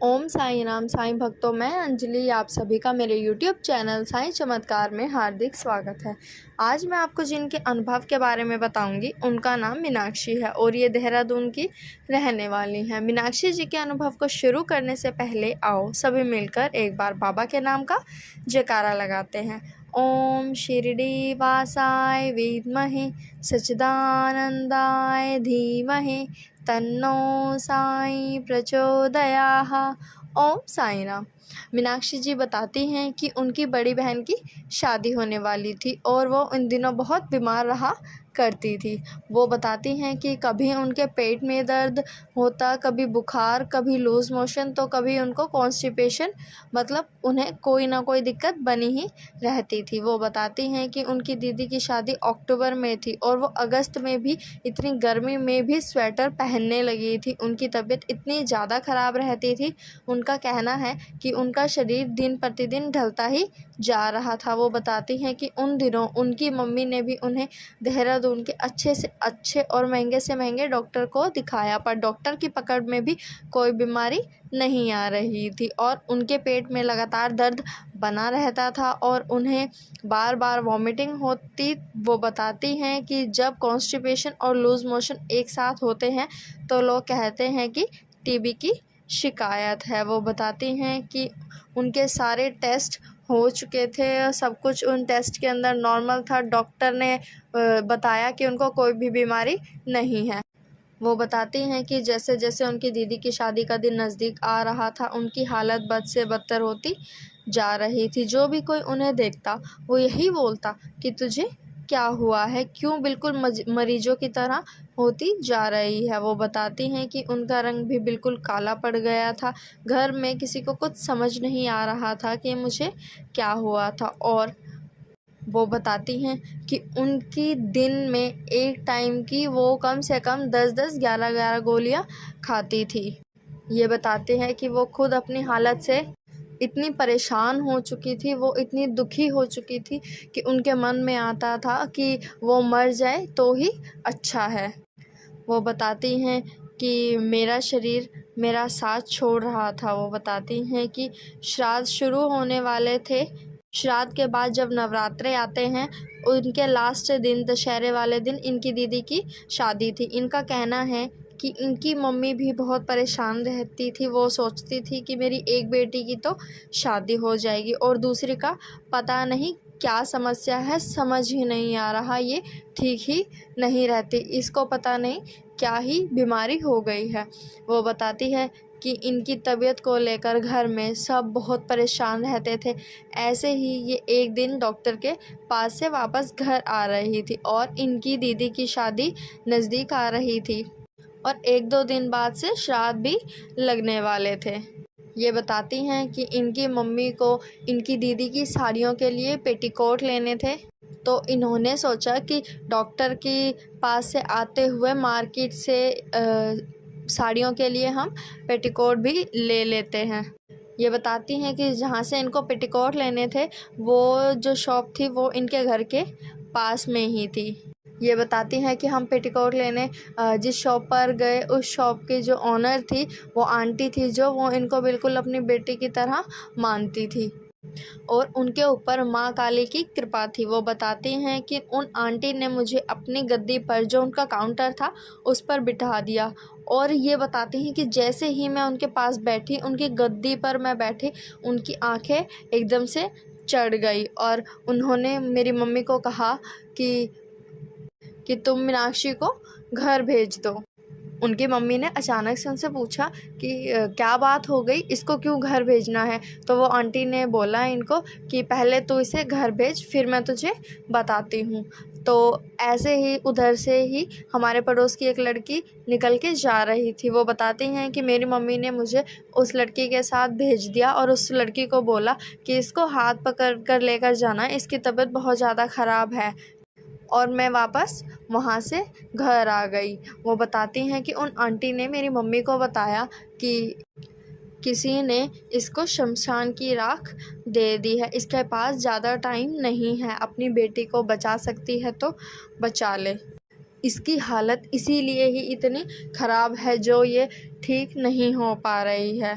ओम साई राम साईं भक्तों, मैं अंजलि आप सभी का मेरे YouTube चैनल साईं चमत्कार में हार्दिक स्वागत है। आज मैं आपको जिनके अनुभव के बारे में बताऊंगी उनका नाम मीनाक्षी है और ये देहरादून की रहने वाली हैं। मीनाक्षी जी के अनुभव को शुरू करने से पहले आओ सभी मिलकर एक बार बाबा के नाम का जयकारा लगाते हैं। ओम शिरडी वासाय विद्महे सच्चिदानंदाय धीमहि तन्नो साई प्रचोदयात्। ओम साई राम। मीनाक्षी जी बताती हैं कि उनकी बड़ी बहन की शादी होने वाली थी और वो इन दिनों बहुत बीमार रहा करती थी। वो बताती हैं कि कभी उनके पेट में दर्द होता, कभी बुखार, कभी लूज़ मोशन, तो कभी उनको कॉन्स्टिपेशन, मतलब उन्हें कोई ना कोई दिक्कत बनी ही रहती थी। वो बताती हैं कि उनकी दीदी की शादी अक्टूबर में थी और वो अगस्त में भी इतनी गर्मी में भी स्वेटर पहनने लगी थी। उनकी तबीयत इतनी ज़्यादा ख़राब रहती थी। उनका कहना है कि उनका शरीर दिन प्रतिदिन ढलता ही जा रहा था। वो बताती हैं कि उन दिनों उनकी मम्मी ने भी उन्हें देहरादून के अच्छे से अच्छे और महंगे से महंगे डॉक्टर को दिखाया, पर डॉक्टर की पकड़ में भी कोई बीमारी नहीं आ रही थी और उनके पेट में लगातार दर्द बना रहता था और उन्हें बार बार वॉमिटिंग होती। वो बताती हैं कि जब कॉन्स्टिपेशन और लूज़ मोशन एक साथ होते हैं तो लोग कहते हैं कि टीबी की शिकायत है। वो बताती हैं कि उनके सारे टेस्ट हो चुके थे, सब कुछ उन टेस्ट के अंदर नॉर्मल था। डॉक्टर ने बताया कि उनको कोई भी बीमारी नहीं है। वो बताती हैं कि जैसे जैसे उनकी दीदी की शादी का दिन नज़दीक आ रहा था, उनकी हालत बद से बदतर होती जा रही थी। जो भी कोई उन्हें देखता वो यही बोलता कि तुझे क्या हुआ है, क्यों बिल्कुल मरीजों की तरह होती जा रही है। वो बताती हैं कि उनका रंग भी बिल्कुल काला पड़ गया था। घर में किसी को कुछ समझ नहीं आ रहा था कि मुझे क्या हुआ था। और वो बताती हैं कि उनकी दिन में एक टाइम की वो कम से कम 10-10, 11-11 गोलियां खाती थी। ये बताते हैं कि वो खुद अपनी हालत से इतनी परेशान हो चुकी थी, वो इतनी दुखी हो चुकी थी कि उनके मन में आता था कि वो मर जाए तो ही अच्छा है। वो बताती हैं कि मेरा शरीर मेरा साथ छोड़ रहा था। वो बताती हैं कि श्राद्ध शुरू होने वाले थे। श्राद्ध के बाद जब नवरात्रे आते हैं, उनके लास्ट दिन दशहरे वाले दिन इनकी दीदी की शादी थी। इनका कहना है कि इनकी मम्मी भी बहुत परेशान रहती थी। वो सोचती थी कि मेरी एक बेटी की तो शादी हो जाएगी और दूसरी का पता नहीं क्या समस्या है, समझ ही नहीं आ रहा, ये ठीक ही नहीं रहती, इसको पता नहीं क्या ही बीमारी हो गई है। वो बताती है कि इनकी तबीयत को लेकर घर में सब बहुत परेशान रहते थे। ऐसे ही ये एक दिन डॉक्टर के पास से वापस घर आ रही थी और इनकी दीदी की शादी नज़दीक आ रही थी और 1-2 दिन बाद से श्राद्ध भी लगने वाले थे। ये बताती हैं कि इनकी मम्मी को इनकी दीदी की साड़ियों के लिए पेटीकोट लेने थे, तो इन्होंने सोचा कि डॉक्टर के पास से आते हुए मार्केट से साड़ियों के लिए हम पेटीकोट भी ले लेते हैं। ये बताती हैं कि जहाँ से इनको पेटीकोट लेने थे, वो जो शॉप थी वो इनके घर के पास में ही थी। ये बताती हैं कि हम पेटीकोट लेने जिस शॉप पर गए, उस शॉप की जो ऑनर थी वो आंटी थी, जो वो इनको बिल्कुल अपनी बेटी की तरह मानती थी और उनके ऊपर माँ काली की कृपा थी। वो बताती हैं कि उन आंटी ने मुझे अपनी गद्दी पर, जो उनका काउंटर था, उस पर बिठा दिया और ये बताती हैं कि जैसे ही मैं उनके पास बैठी, उनकी गद्दी पर मैं बैठी, उनकी आंखें एकदम से चढ़ गई और उन्होंने मेरी मम्मी को कहा कि तुम मीनाक्षी को घर भेज दो। उनकी मम्मी ने अचानक से उनसे पूछा कि क्या बात हो गई, इसको क्यों घर भेजना है? तो वो आंटी ने बोला इनको कि पहले तू इसे घर भेज, फिर मैं तुझे बताती हूँ। तो ऐसे ही उधर से ही हमारे पड़ोस की एक लड़की निकल के जा रही थी। वो बताती हैं कि मेरी मम्मी ने मुझे उस लड़की के साथ भेज दिया और उस लड़की को बोला कि इसको हाथ पकड़ कर लेकर जाना, इसकी तबीयत बहुत ज़्यादा ख़राब है। और मैं वापस वहाँ से घर आ गई। वो बताती हैं कि उन आंटी ने मेरी मम्मी को बताया कि किसी ने इसको शमशान की राख दे दी है, इसके पास ज़्यादा टाइम नहीं है, अपनी बेटी को बचा सकती है तो बचा ले। इसकी हालत इसीलिए ही इतनी ख़राब है जो ये ठीक नहीं हो पा रही है।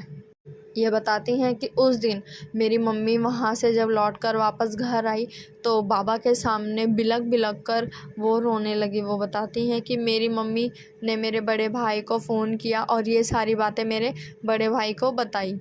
ये बताती हैं कि उस दिन मेरी मम्मी वहाँ से जब लौटकर वापस घर आई तो बाबा के सामने बिलख बिलख कर वो रोने लगी। वो बताती हैं कि मेरी मम्मी ने मेरे बड़े भाई को फ़ोन किया और ये सारी बातें मेरे बड़े भाई को बताई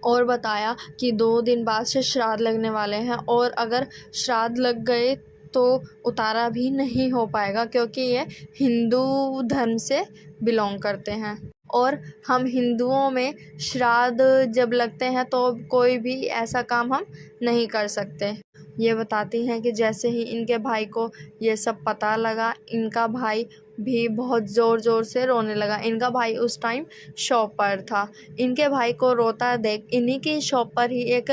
और बताया कि 2 दिन बाद से श्राद्ध लगने वाले हैं और अगर श्राद्ध लग गए तो उतारा भी नहीं हो पाएगा, क्योंकि ये हिंदू धर्म से बिलोंग करते हैं और हम हिंदुओं में श्राद्ध जब लगते हैं तो कोई भी ऐसा काम हम नहीं कर सकते। ये बताती हैं कि जैसे ही इनके भाई को ये सब पता लगा, इनका भाई भी बहुत ज़ोर ज़ोर से रोने लगा। इनका भाई उस टाइम शॉप पर था। इनके भाई को रोता देख इन्हीं की शॉप पर ही एक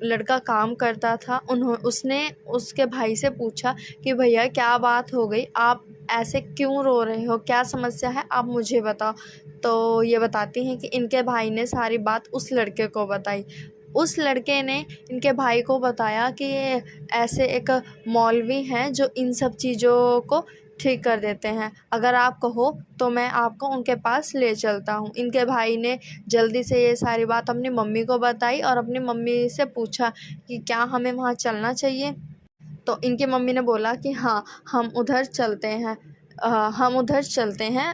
लड़का काम करता था। उसने उसके भाई से पूछा कि भैया क्या बात हो गई, आप ऐसे क्यों रो रहे हो, क्या समस्या है, आप मुझे बताओ। तो ये बताती हैं कि इनके भाई ने सारी बात उस लड़के को बताई। उस लड़के ने इनके भाई को बताया कि ये ऐसे एक मौलवी हैं जो इन सब चीज़ों को ठीक कर देते हैं, अगर आप कहो तो मैं आपको उनके पास ले चलता हूँ। इनके भाई ने जल्दी से ये सारी बात अपनी मम्मी को बताई और अपनी मम्मी से पूछा कि क्या हमें वहाँ चलना चाहिए। तो इनकी मम्मी ने बोला कि हाँ, हम उधर चलते हैं, हम उधर चलते हैं।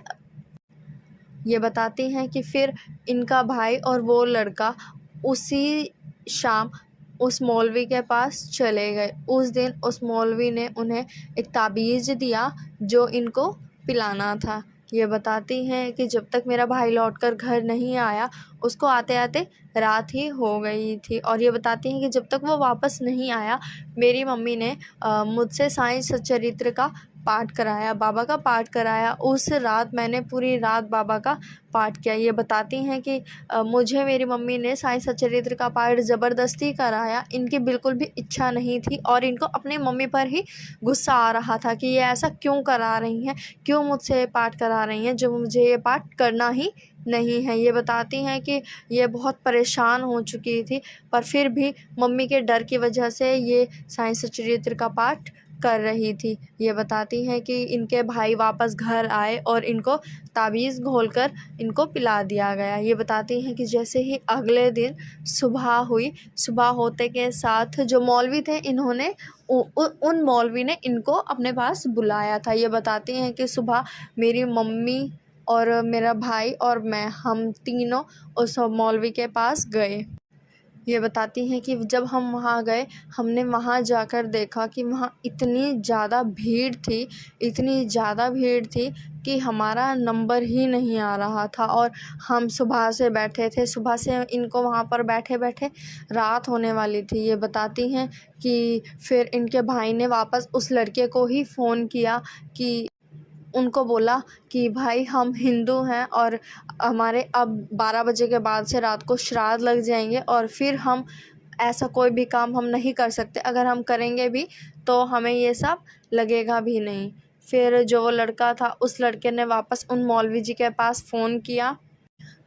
ये बताती हैं कि फिर इनका भाई और वो लड़का उसी शाम उस मौलवी के पास चले गए। उस दिन उस मौलवी ने उन्हें एक ताबीज़ दिया जो इनको पिलाना था। ये बताती हैं कि जब तक मेरा भाई लौटकर घर नहीं आया, उसको आते-आते रात ही हो गई थी और ये बताती हैं कि जब तक वो वापस नहीं आया, मेरी मम्मी ने मुझसे साईं सच्चरित्र का पाठ कराया, बाबा का पाठ कराया। उस रात मैंने पूरी रात बाबा का पाठ किया। ये बताती हैं कि मुझे मेरी मम्मी ने साईं सच्चरित्र का पाठ ज़बरदस्ती कराया। इनकी बिल्कुल भी इच्छा नहीं थी और इनको अपनी मम्मी पर ही गुस्सा आ रहा था कि ये ऐसा क्यों करा रही हैं, क्यों मुझसे ये पाठ करा रही हैं, जो मुझे ये पाठ करना ही नहीं है। ये बताती हैं कि ये बहुत परेशान हो चुकी थी, पर फिर भी मम्मी के डर की वजह से ये साईं सच्चरित्र का पाठ कर रही थी। ये बताती हैं कि इनके भाई वापस घर आए और इनको ताबीज़ घोलकर इनको पिला दिया गया। ये बताती हैं कि जैसे ही अगले दिन सुबह हुई, सुबह होते के साथ जो मौलवी थे इन्होंने उन मौलवी ने इनको अपने पास बुलाया था। ये बताती हैं कि सुबह मेरी मम्मी और मेरा भाई और मैं, हम तीनों उस मौलवी के पास गए। ये बताती हैं कि जब हम वहाँ गए, हमने वहाँ जाकर देखा कि वहाँ इतनी ज़्यादा भीड़ थी, इतनी ज़्यादा भीड़ थी कि हमारा नंबर ही नहीं आ रहा था और हम सुबह से बैठे थे। सुबह से इनको वहाँ पर बैठे-बैठे रात होने वाली थी। ये बताती हैं कि फिर इनके भाई ने वापस उस लड़के को ही फ़ोन किया कि उनको बोला कि भाई हम हिंदू हैं और हमारे अब 12 बजे के बाद से रात को श्राद्ध लग जाएंगे और फिर हम ऐसा कोई भी काम हम नहीं कर सकते, अगर हम करेंगे भी तो हमें ये सब लगेगा भी नहीं। फिर जो वो लड़का था उस लड़के ने वापस उन मौलवी जी के पास फ़ोन किया।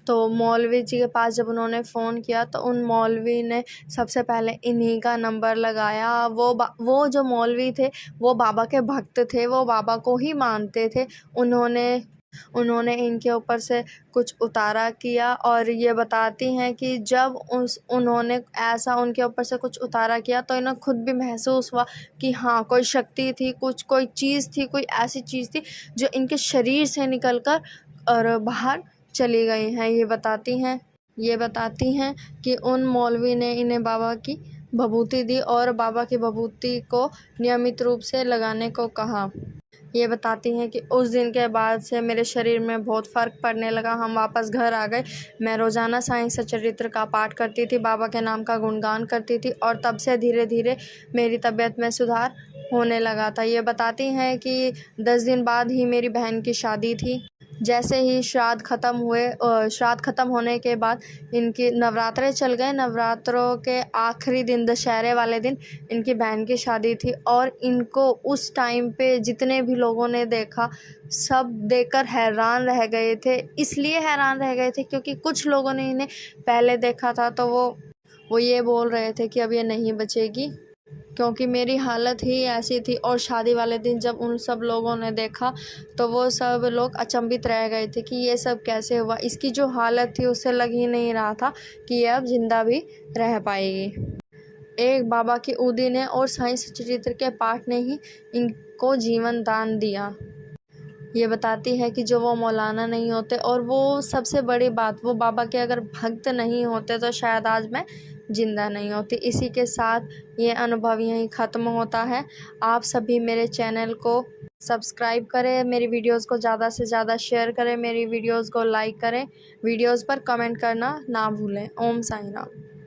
तो मौलवी जी के पास जब उन्होंने फ़ोन किया तो उन मौलवी ने सबसे पहले इन्हीं का नंबर लगाया। वो जो मौलवी थे वो बाबा के भक्त थे, वो बाबा को ही मानते थे। उन्होंने इनके ऊपर से कुछ उतारा किया और ये बताती हैं कि जब उन्होंने ऐसा उनके ऊपर से कुछ उतारा किया तो इन्हें खुद भी महसूस हुआ कि हाँ, कोई शक्ति थी, कोई चीज़ थी, कोई ऐसी चीज़ थी जो इनके शरीर से निकल कर और बाहर चली गई हैं। ये बताती हैं कि उन मौलवी ने इन्हें बाबा की भभूति दी और बाबा की भभूति को नियमित रूप से लगाने को कहा। ये बताती हैं कि उस दिन के बाद से मेरे शरीर में बहुत फ़र्क पड़ने लगा। हम वापस घर आ गए। मैं रोज़ाना साईं सच्चरित्र का पाठ करती थी, बाबा के नाम का गुणगान करती थी और तब से धीरे-धीरे मेरी तबीयत में सुधार होने लगा था। ये बताती हैं कि 10 दिन बाद ही मेरी बहन की शादी थी। जैसे ही श्राद्ध ख़त्म होने के बाद इनकी नवरात्रे चल गए। नवरात्रों के आखिरी दिन, दशहरे वाले दिन इनकी बहन की शादी थी और इनको उस टाइम पे जितने भी लोगों ने देखा, सब देखकर हैरान रह गए थे। इसलिए हैरान रह गए थे क्योंकि कुछ लोगों ने इन्हें पहले देखा था तो वो ये बोल रहे थे कि अब ये नहीं बचेगी, क्योंकि मेरी हालत ही ऐसी थी। और शादी वाले दिन जब उन सब लोगों ने देखा तो वो सब लोग अचंभित रह गए थे कि ये सब कैसे हुआ। इसकी जो हालत थी उससे लग ही नहीं रहा था कि ये अब ज़िंदा भी रह पाएगी। एक बाबा की ऊदी ने और साईं सच्चिदानंद के पाठ ने ही इनको जीवन दान दिया। ये बताती है कि जो वो मौलाना नहीं होते और वो सबसे बड़ी बात, वो बाबा के अगर भक्त नहीं होते तो शायद आज मैं ज़िंदा नहीं होती। इसी के साथ ये अनुभव यहीं ख़त्म होता है। आप सभी मेरे चैनल को सब्सक्राइब करें, मेरी वीडियोस को ज़्यादा से ज़्यादा शेयर करें, मेरी वीडियोस को लाइक करें, वीडियोस पर कमेंट करना ना भूलें। ओम साईं राम।